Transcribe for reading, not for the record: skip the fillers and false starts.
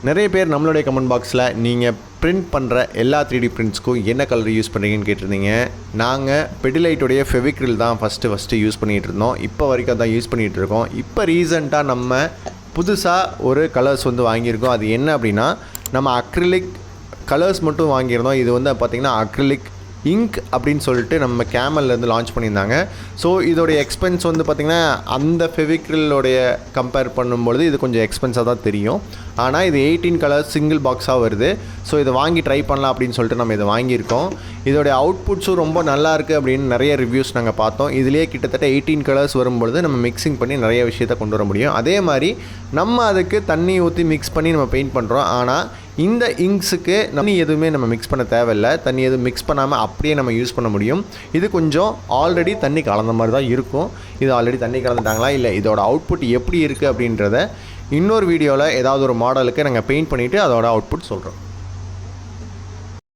நிறைய பேர் நம்மளுடைய கமெண்ட் பாக்ஸில் நீங்கள் பிரிண்ட் பண்ணுற எல்லா 3D பிரிண்ட்ஸ்க்கும் என்ன கலர் யூஸ் பண்ணுறீங்கன்னு கேட்டிருந்தீங்க. நாங்கள் பெடிலைட்டுடைய ஃபெவிக்ரில் தான் ஃபஸ்ட்டு யூஸ் பண்ணிகிட்டு இருந்தோம். இப்போ வரைக்கும் தான் யூஸ் பண்ணிகிட்டு இருக்கோம். இப்போ ரீசெண்டாக நம்ம புதுசாக ஒரு கலர்ஸ் வந்து வாங்கியிருக்கோம். அது என்ன அப்படின்னா, நம்ம அக்ரிலிக் கலர்ஸ் மட்டும் வாங்கியிருந்தோம். இது வந்து பார்த்திங்கன்னா அக்ரிலிக் இங்க் அப்படின்னு சொல்லிட்டு நம்ம கேமல்லேருந்து லான்ச் பண்ணியிருந்தாங்க. ஸோ இதோடைய எக்ஸ்பென்ஸ் வந்து பார்த்திங்கன்னா அந்த ஃபெவிக்ரிலோடைய கம்பேர் பண்ணும்பொழுது இது கொஞ்சம் எக்ஸ்பென்ஸாக தான் தெரியும். ஆனால் இது 18 கலர்ஸ் சிங்கிள் பாக்ஸாக வருது. ஸோ இதை வாங்கி ட்ரை பண்ணலாம் அப்படின்னு சொல்லிட்டு நம்ம இதை வாங்கியிருக்கோம். இதோடைய அவுட்புட்ஸும் ரொம்ப நல்லாயிருக்கு அப்படின்னு நிறைய ரிவ்யூஸ் நாங்கள் பார்த்தோம். இதுலேயே கிட்டத்தட்ட 18 கலர்ஸ் வரும்பொழுது நம்ம மிக்சிங் பண்ணி நிறைய விஷயத்தை கொண்டு வர முடியும். அதே மாதிரி நம்ம அதுக்கு தண்ணி ஊற்றி மிக்ஸ் பண்ணி நம்ம பெயிண்ட் பண்ணுறோம். ஆனால் இந்த இங்க்ஸுக்கு தண்ணி எதுவுமே நம்ம மிக்ஸ் பண்ண தேவையில்லை. தண்ணி எதுவும் மிக்ஸ் பண்ணாமல் அப்படியே நம்ம யூஸ் பண்ண முடியும். இது கொஞ்சம் ஆல்ரெடி தண்ணி கலந்த மாதிரி தான் இருக்கும். இது ஆல்ரெடி தண்ணி கலந்துட்டாங்களா இல்லை இதோட அவுட்புட் எப்படி இருக்குது அப்படின்றத இன்னொரு வீடியோவில் ஏதாவது ஒரு மாடலுக்கு நாங்கள் பெயிண்ட் பண்ணிவிட்டு அதோட அவுட்புட் சொல்கிறோம்.